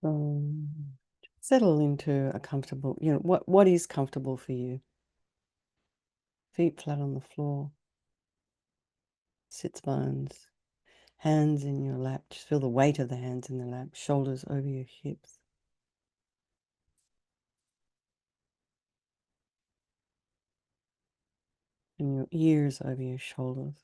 Settle into a comfortable, what is comfortable for you? Feet flat on the floor, sits bones, hands in your lap. Just feel the weight of the hands in the lap, shoulders over your hips, and your ears over your shoulders.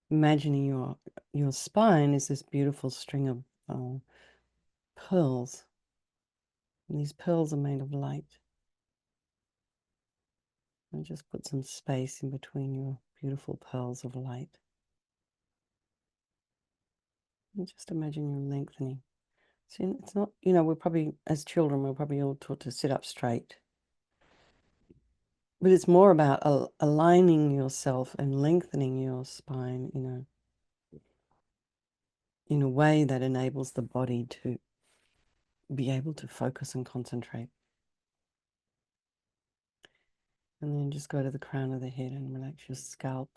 Imagining your spine is this beautiful string of pearls. And these pearls are made of light. And just put some space in between your beautiful pearls of light. And just imagine you're lengthening. See, it's not, we're probably, as children, we're probably all taught to sit up straight. But it's more about aligning yourself and lengthening your spine in a way that enables the body to be able to focus and concentrate. And then just go to the crown of the head and relax your scalp,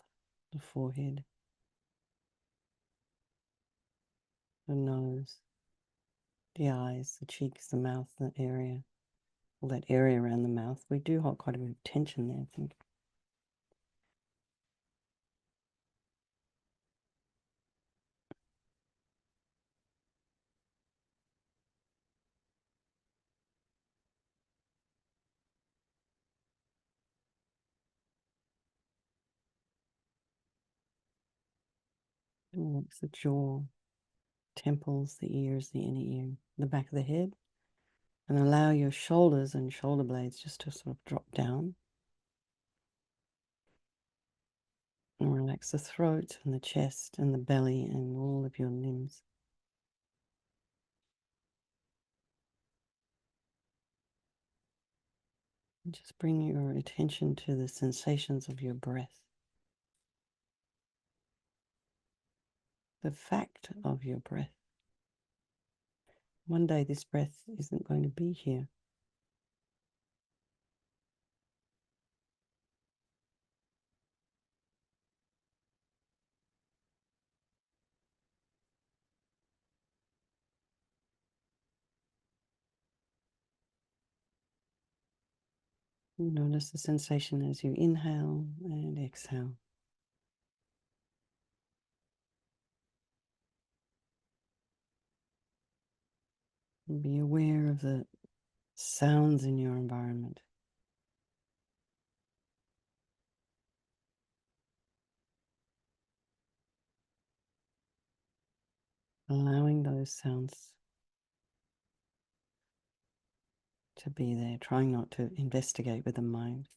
the forehead, the nose, the eyes, the cheeks, the mouth, that area, all that area around the mouth. We do hold quite a bit of tension there, I think. And relax the jaw, temples, the ears, the inner ear, the back of the head. And allow your shoulders and shoulder blades just to sort of drop down. And relax the throat and the chest and the belly and all of your limbs. And just bring your attention to the sensations of your breath. The fact of your breath. One day this breath isn't going to be here. You notice the sensation as you inhale and exhale. And be aware of the sounds in your environment. Allowing those sounds to be there, trying not to investigate with the mind.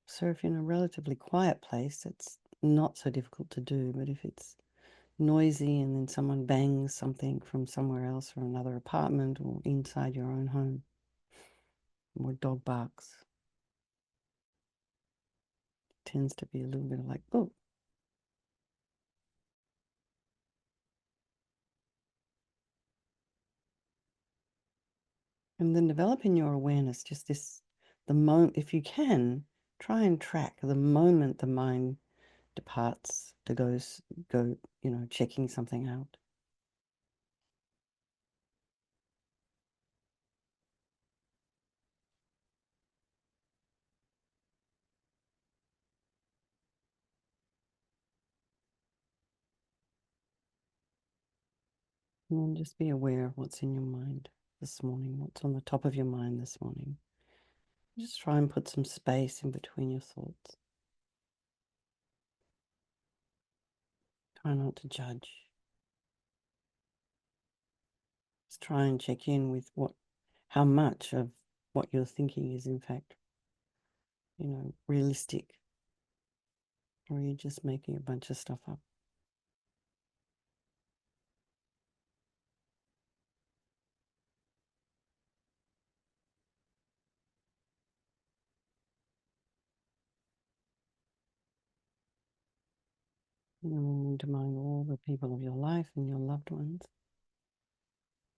So if you're in a relatively quiet place, it's not so difficult to do, but if it's noisy and then someone bangs something from somewhere else or another apartment or inside your own home, or dog barks, it tends to be a little bit of like, oh. And then develop in your awareness just the moment, if you can, try and track the moment the mind departs to go, checking something out. And then just be aware of what's in your mind this morning, what's on the top of your mind this morning. Just try and put some space in between your thoughts. Try not to judge. Just try and check in with how much of what you're thinking is in fact, realistic, or you're just making a bunch of stuff up. And then bring to mind all the people of your life and your loved ones.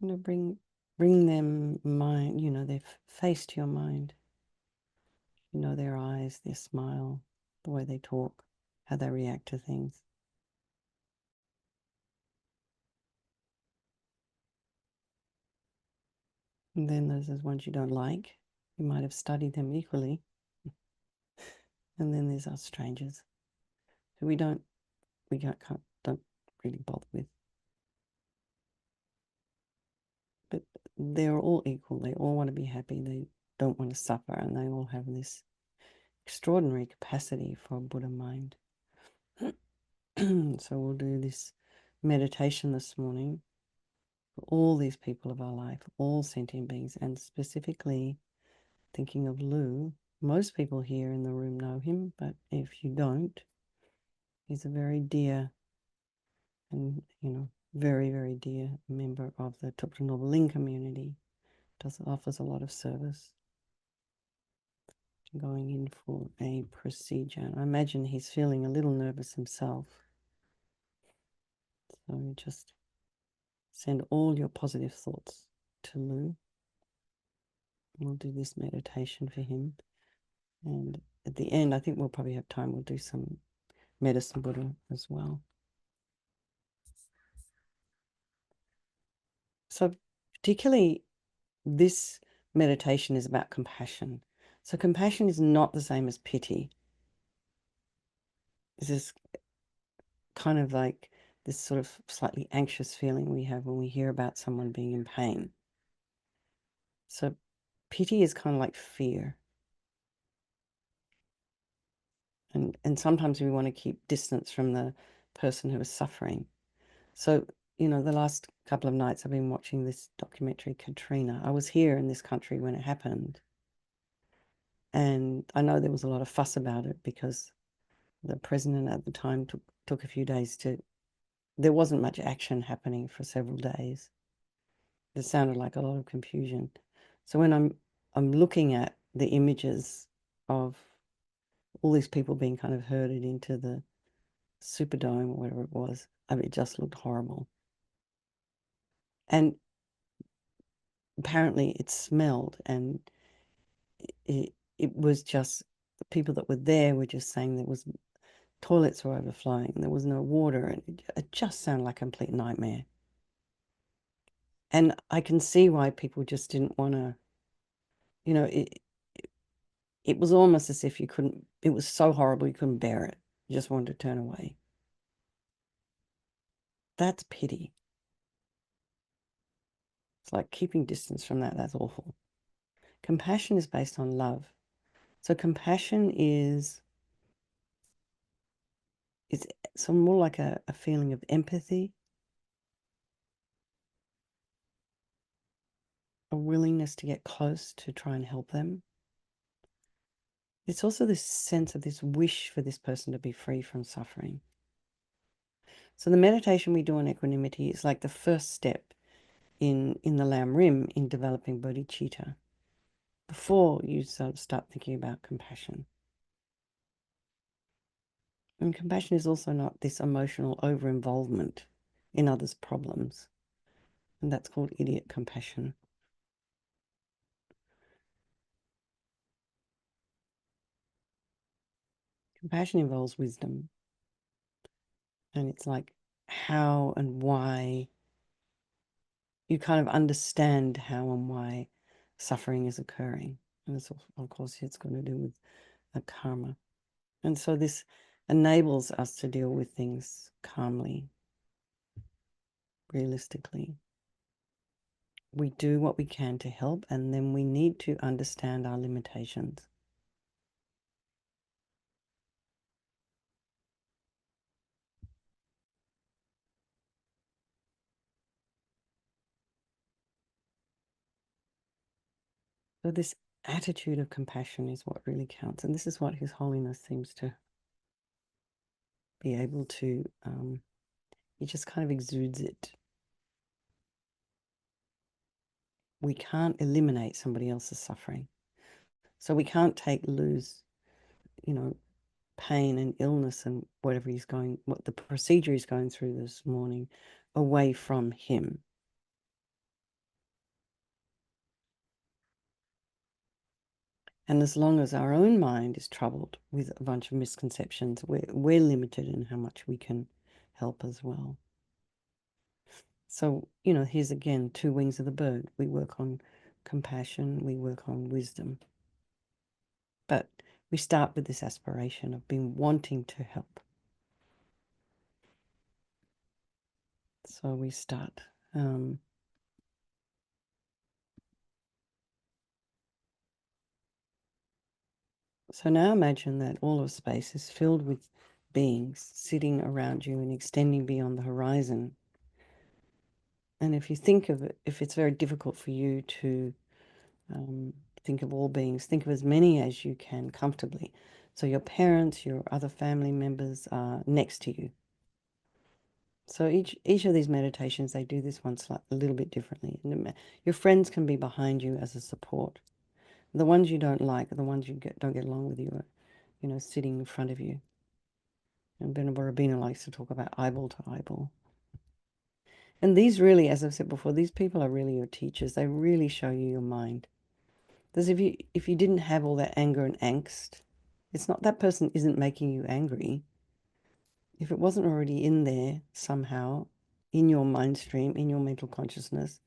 Bring them mind, their face to your mind. Their eyes, their smile, the way they talk, how they react to things. And then there's ones you don't like. You might have studied them equally. And then there's us strangers who we don't really bother with. But they're all equal. They all want to be happy. They don't want to suffer, and they all have this extraordinary capacity for a Buddha mind. So we'll do this meditation this morning for all these people of our life, all sentient beings, and specifically thinking of Lu. Most people here in the room know him, but if you don't, he's a very dear and, very, very dear member of the Thupten Noble Ling community. Offers a lot of service. Going in for a procedure. I imagine he's feeling a little nervous himself. So you just send all your positive thoughts to Lu. We'll do this meditation for him. And at the end, I think we'll probably have time. We'll do some medicine Buddha as well. So particularly this meditation is about compassion. So compassion is not the same as pity. This is kind of like this sort of slightly anxious feeling we have when we hear about someone being in pain. So pity is kind of like fear. And sometimes we want to keep distance from the person who is suffering. So, the last couple of nights I've been watching this documentary, Katrina. I was here in this country when it happened. And I know there was a lot of fuss about it because the president at the time took a few days there wasn't much action happening for several days. It sounded like a lot of confusion. So when I'm looking at the images of all these people being kind of herded into the Superdome or whatever it was, it just looked horrible. And apparently it smelled, and it was just the people that were there were just saying toilets were overflowing, and there was no water, and it just sounded like a complete nightmare. And I can see why people just didn't want to, it was almost as if it was so horrible you couldn't bear it. You just wanted to turn away. That's pity. It's like keeping distance from that. That's awful. Compassion is based on love. So compassion is it's more like a feeling of empathy, a willingness to get close to try and help them. It's also this sense of this wish for this person to be free from suffering. So the meditation we do on equanimity is like the first step in the Lam Rim in developing bodhicitta before you start thinking about compassion. And compassion is also not this emotional over-involvement in others' problems. And that's called idiot compassion. Compassion involves wisdom. And it's like how and why you kind of understand how and why suffering is occurring. And it's, of course, it's going to do with a karma. And so this enables us to deal with things calmly, realistically. We do what we can to help, and then we need to understand our limitations. So this attitude of compassion is what really counts. And this is what His Holiness seems to be able to, he just kind of exudes it. We can't eliminate somebody else's suffering. So we can't take Lu's, pain and illness and what the procedure he's going through this morning away from him. And as long as our own mind is troubled with a bunch of misconceptions, we're limited in how much we can help as well. So, here's again two wings of the bird. We work on compassion, we work on wisdom. But we start with this aspiration of being wanting to help. So we start. So now imagine that all of space is filled with beings sitting around you and extending beyond the horizon. And if you think of it, if it's very difficult for you to think of all beings, think of as many as you can comfortably. So your parents, your other family members are next to you. So each of these meditations, they do this one a little bit differently. And your friends can be behind you as a support. The ones you don't like, the ones you don't get along with you, are, sitting in front of you. And Venerable Rabina likes to talk about eyeball to eyeball. And these really, as I've said before, these people are really your teachers. They really show you your mind. Because if you didn't have all that anger and angst, it's not that person isn't making you angry. If it wasn't already in there somehow, in your mind stream, in your mental consciousness,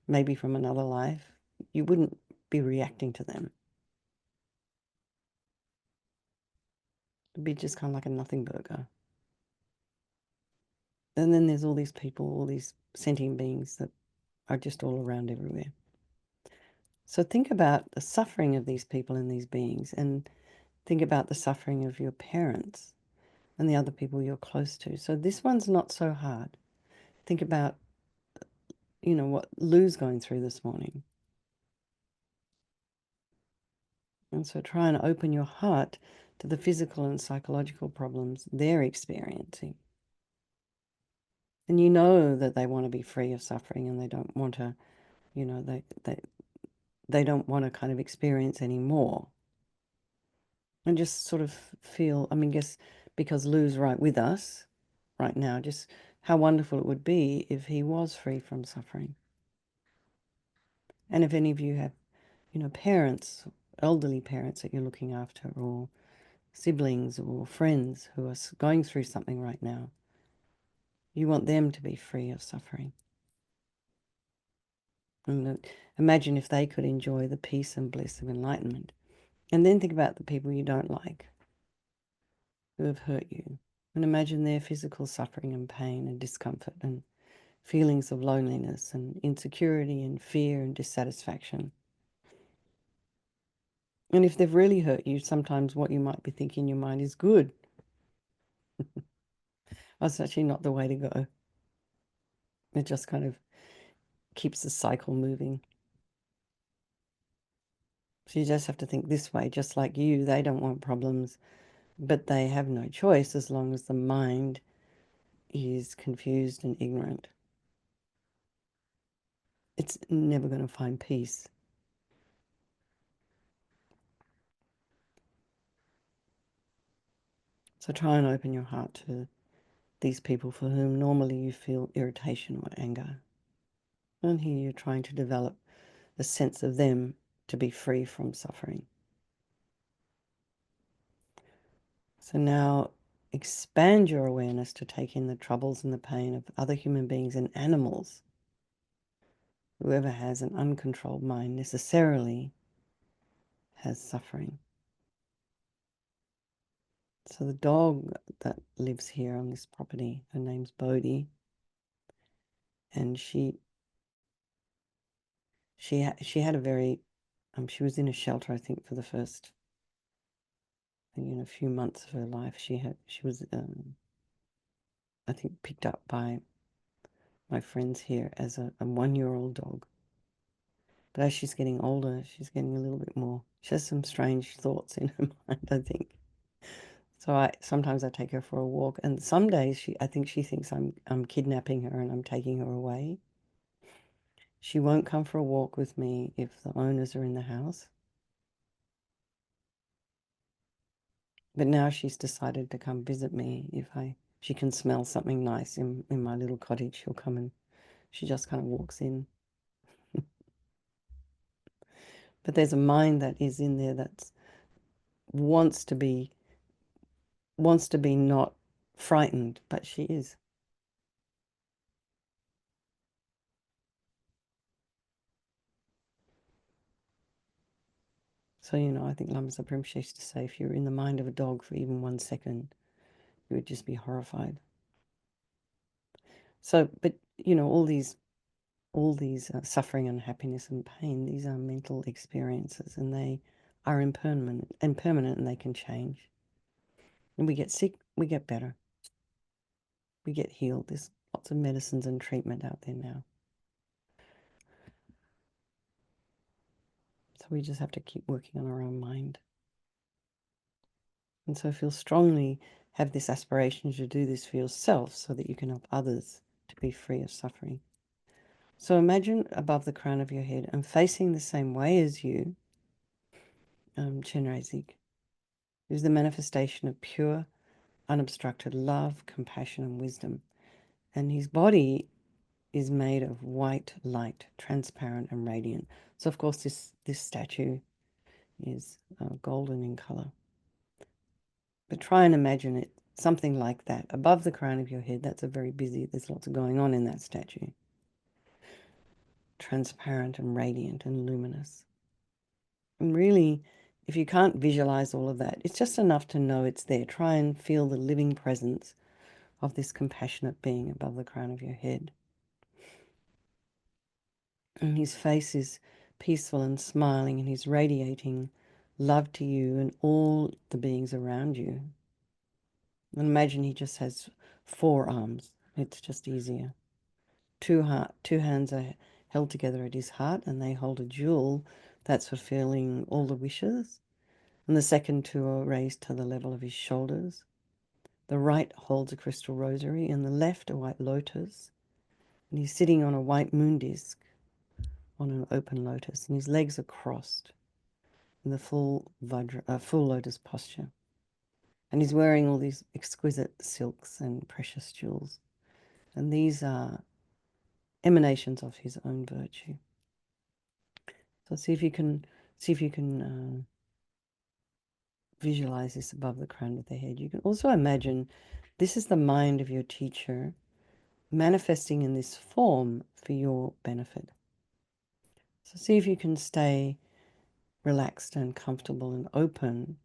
maybe from another life, you wouldn't be reacting to them. It'd be just kind of like a nothing burger. And then there's all these people, all these sentient beings that are just all around everywhere. So think about the suffering of these people and these beings, and think about the suffering of your parents and the other people you're close to. So this one's not so hard. Think about, what Lou's going through this morning. And so try and open your heart to the physical and psychological problems they're experiencing. And you know that they want to be free of suffering and they don't want to, they don't want to kind of experience any more. And just sort of feel, guess because Lou's right with us right now, just how wonderful it would be if he was free from suffering. And if any of you have, parents, elderly parents that you're looking after, or siblings or friends who are going through something right now, you want them to be free of suffering. And imagine if they could enjoy the peace and bliss of enlightenment. And then think about the people you don't like, who have hurt you. And imagine their physical suffering and pain and discomfort and feelings of loneliness and insecurity and fear and dissatisfaction. And if they've really hurt you, sometimes what you might be thinking in your mind is good. That's actually not the way to go. It just kind of keeps the cycle moving. So you just have to think this way, just like you, they don't want problems, but they have no choice as long as the mind is confused and ignorant. It's never going to find peace. So try and open your heart to these people for whom normally you feel irritation or anger. And here you're trying to develop a sense of them to be free from suffering. So now expand your awareness to take in the troubles and the pain of other human beings and animals. Whoever has an uncontrolled mind necessarily has suffering. So the dog that lives here on this property, her name's Bodhi, and she had a very she was in a shelter, I think, for the first few months of her life. She was I think picked up by my friends here as a 1-year-old dog. But as she's getting older, she's getting a little bit more. She has some strange thoughts in her mind, I think. So sometimes I take her for a walk, and some days I think she thinks I'm kidnapping her and I'm taking her away. She won't come for a walk with me if the owners are in the house. But now she's decided to come visit me. She can smell something nice in my little cottage, she'll come, and she just kind of walks in. But there's a mind that is in there that wants to be not frightened, but she is. So, I think Lama Rinpoche used to say, if you're in the mind of a dog for even 1 second, you would just be horrified. So, but all these suffering and happiness and pain, these are mental experiences, and they are impermanent, and they can change. And we get sick, we get better, we get healed. There's lots of medicines and treatment out there now. So we just have to keep working on our own mind. And so feel strongly, have this aspiration to do this for yourself so that you can help others to be free of suffering. So imagine above the crown of your head and facing the same way as you, Chenrezig, is the manifestation of pure, unobstructed love, compassion, and wisdom. And his body is made of white light, transparent and radiant. So, of course, this statue is golden in color. But try and imagine it something like that above the crown of your head. That's there's lots going on in that statue. Transparent and radiant and luminous. And really, if you can't visualize all of that, it's just enough to know it's there. Try and feel the living presence of this compassionate being above the crown of your head. And his face is peaceful and smiling, and he's radiating love to you and all the beings around you. And imagine he just has 4 arms. It's just easier. Two hands are held together at his heart, and they hold a jewel that's fulfilling all the wishes. And the second 2 are raised to the level of his shoulders. The right holds a crystal rosary, and the left a white lotus. And he's sitting on a white moon disk on an open lotus, and his legs are crossed in the full lotus posture. And he's wearing all these exquisite silks and precious jewels. And these are emanations of his own virtue. So see if you can visualize this above the crown of the head. You can also imagine this is the mind of your teacher manifesting in this form for your benefit. So see if you can stay relaxed and comfortable and open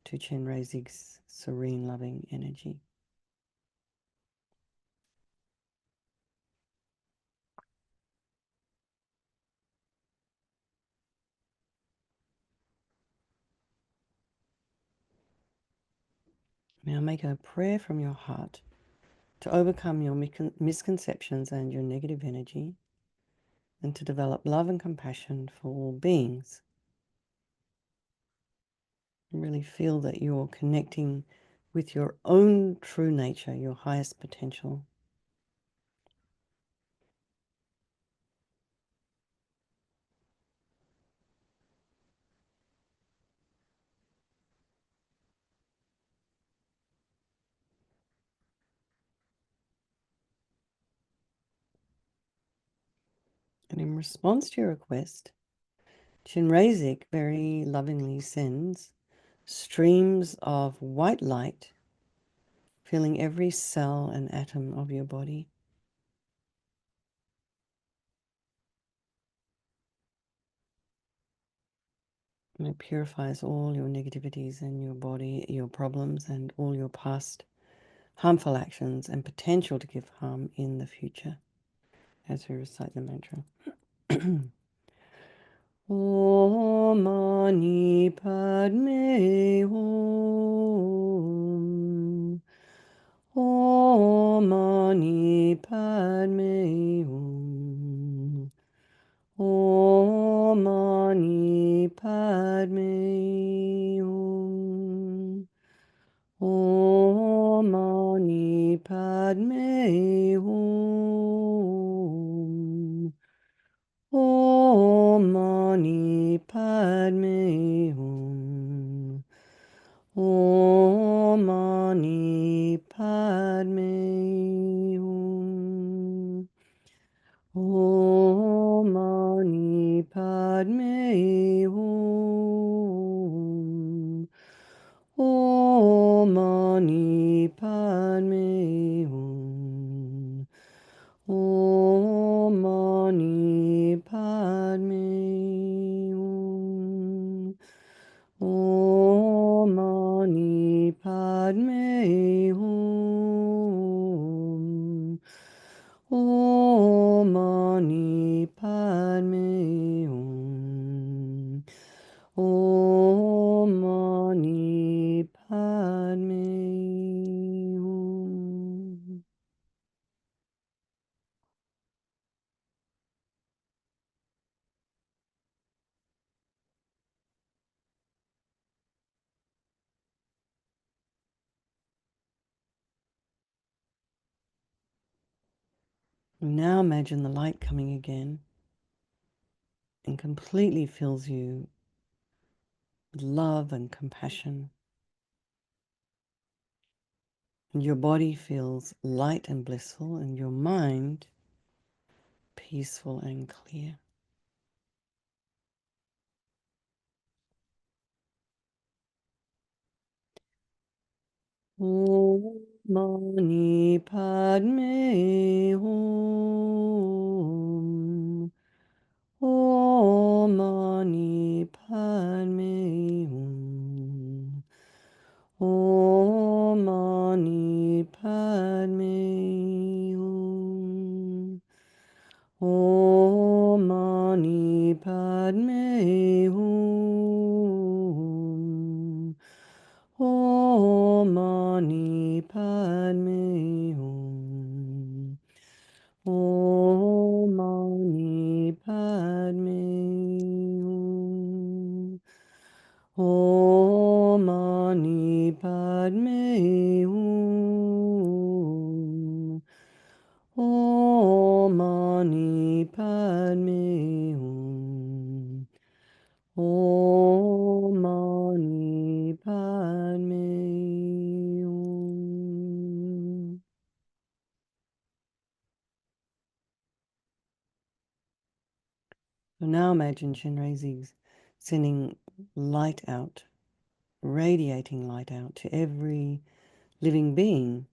to Chenrezig's serene, loving energy. Now make a prayer from your heart to overcome your misconceptions and your negative energy, and to develop love and compassion for all beings. And really feel that you're connecting with your own true nature, your highest potential. And in response to your request, Chenrezig very lovingly sends streams of white light filling every cell and atom of your body. And it purifies all your negativities in your body, your problems, and all your past harmful actions and potential to give harm in the future as we recite the mantra. Om Mani Padme Hum. Om Mani Padme Hum. Om Mani Padme Hum. Om Mani Padme Hum. Om Mani Padme Hum. Om Hum. Now imagine the light coming again and completely fills you with love and compassion. And your body feels light and blissful, and your mind peaceful and clear. Om Mani Padme Hum. Om Mani Padme Hum. Om Mani Padme Hum. Om Mani Padme Hum. Om Mani Padme Hum. Om Mani Padme Hum. Om Mani Padme Hum. Om Mani Padme Hum. Om Mani Padme Hum. So now imagine Chenrezig sending light out, radiating light out to every living being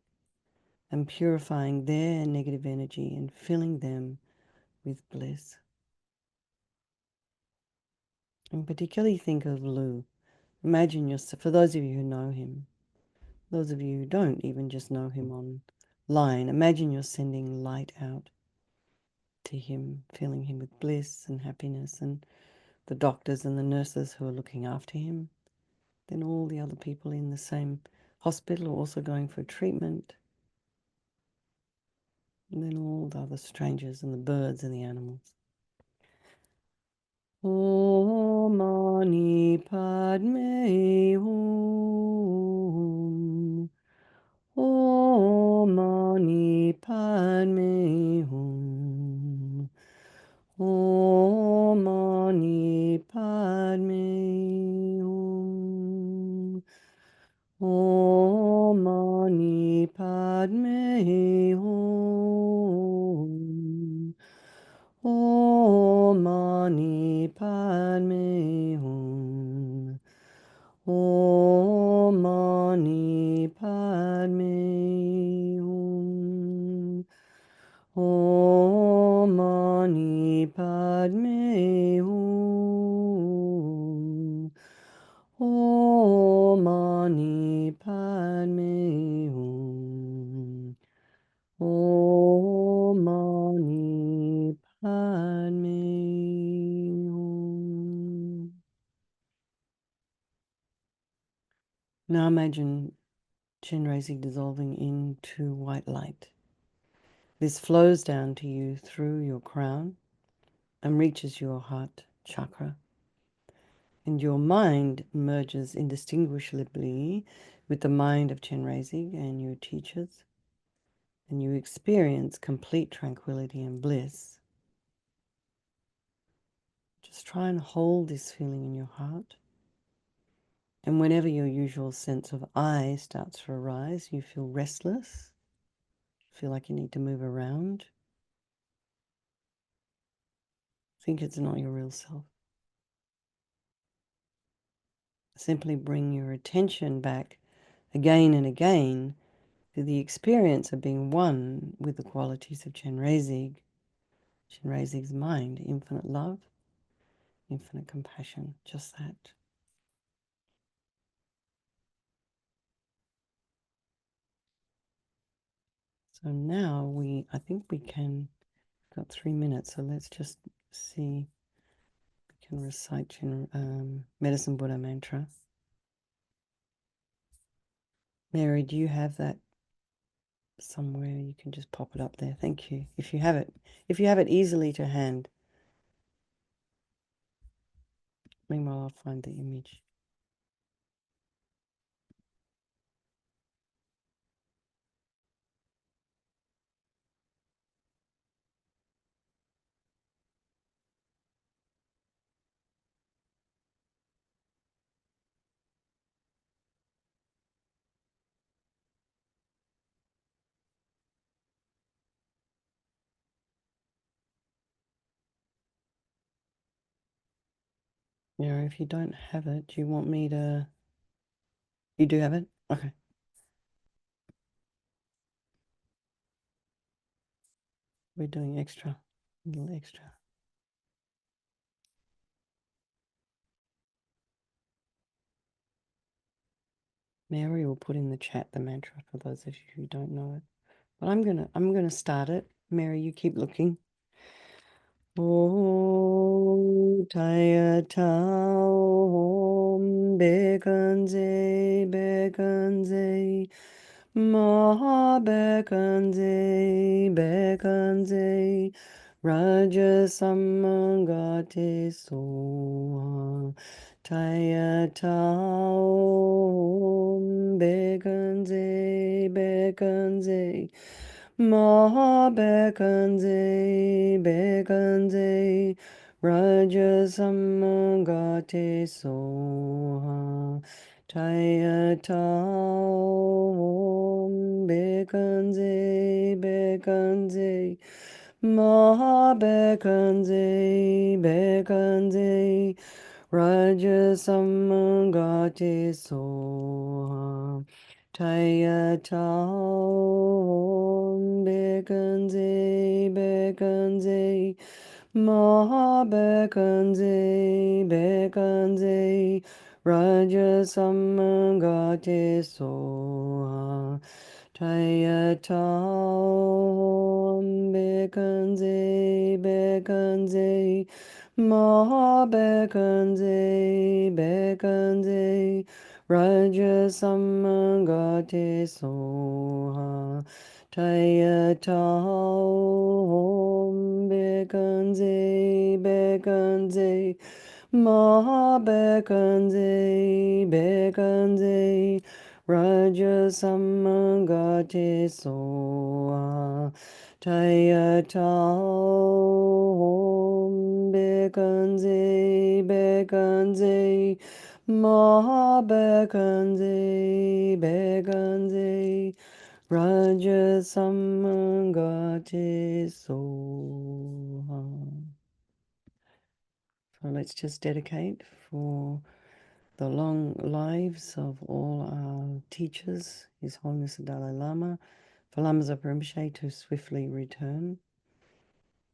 and purifying their negative energy and filling them with bliss. And particularly think of Lou. Imagine yourself, for those of you who know him, those of you who don't even just know him online, imagine you're sending light out to him, filling him with bliss and happiness, and the doctors and the nurses who are looking after him. Then all the other people in the same hospital are also going for treatment. And then all the other strangers and the birds and the animals. Om Mani Padme Hum. Om Mani Padme Hum. Om Mani Padme Hum. Om Mani Padme Hum. Om Mani Padme Hum. Om Mani Padme Hum. Om Mani Padme Hum. Om Mani Padme Hum. Om Mani Padme Hum. Now imagine Chenrezig dissolving into white light. This flows down to you through your crown and reaches your heart chakra. And your mind merges indistinguishably with the mind of Chenrezig and your teachers. And you experience complete tranquility and bliss. Just try and hold this feeling in your heart. And whenever your usual sense of I starts to arise, you feel restless, feel like you need to move around, think it's not your real self. Simply bring your attention back again and again to the experience of being one with the qualities of Chenrezig, Chenrezig's mind, infinite love, infinite compassion, just that. So now I think we can, got 3 minutes, so let's just see, we can recite Medicine Buddha mantra. Mary, do you have that somewhere? You can just pop it up there. Thank you. If you have it, easily to hand. Meanwhile, I'll find the image. Mary, if you don't have it, do you want me to? You do have it? Okay. We're doing extra. A little extra. Mary will put in the chat the mantra for those of you who don't know it. But I'm gonna start it. Mary, you keep looking. Om Taya Tao Om Bekanze Bekanze Maha Bekanze Bekanze Raja Samangate Soha Taya Tao Om Bekanze Bekanze Mahabekanze, Bekanze, Raja Samagate Soha, Taya Tao, Bekanze, Bekanze, Mahabekanze, Bekanze, Raja Samagate Soha. Taya Tom Bekanze Bekanze Maha Bekanze Bekanze Raja Samagate Soha Taya Tom Bekanze Bekanze Maha Bekanze Bekanze Raja Samagate Soha Taya Tom Bekanze Bekanze Maha Bekanze Bekanze Raja Samagate Soha Taya Tom Bekanze Bekanze Maha Bekanze Bekanze Raja Samagate Soha. So let's just dedicate for the long lives of all our teachers, His Holiness the Dalai Lama, for Lama Zopa Rinpoche to swiftly return.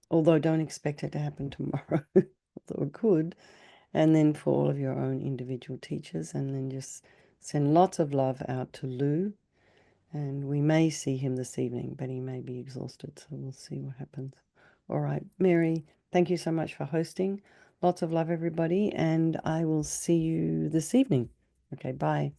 Although don't expect it to happen tomorrow, although it could. And then for all of your own individual teachers, and then just send lots of love out to Lou. And we may see him this evening, but he may be exhausted, so we'll see what happens. All right, Mary, thank you so much for hosting. Lots of love, everybody, and I will see you this evening. Okay, bye.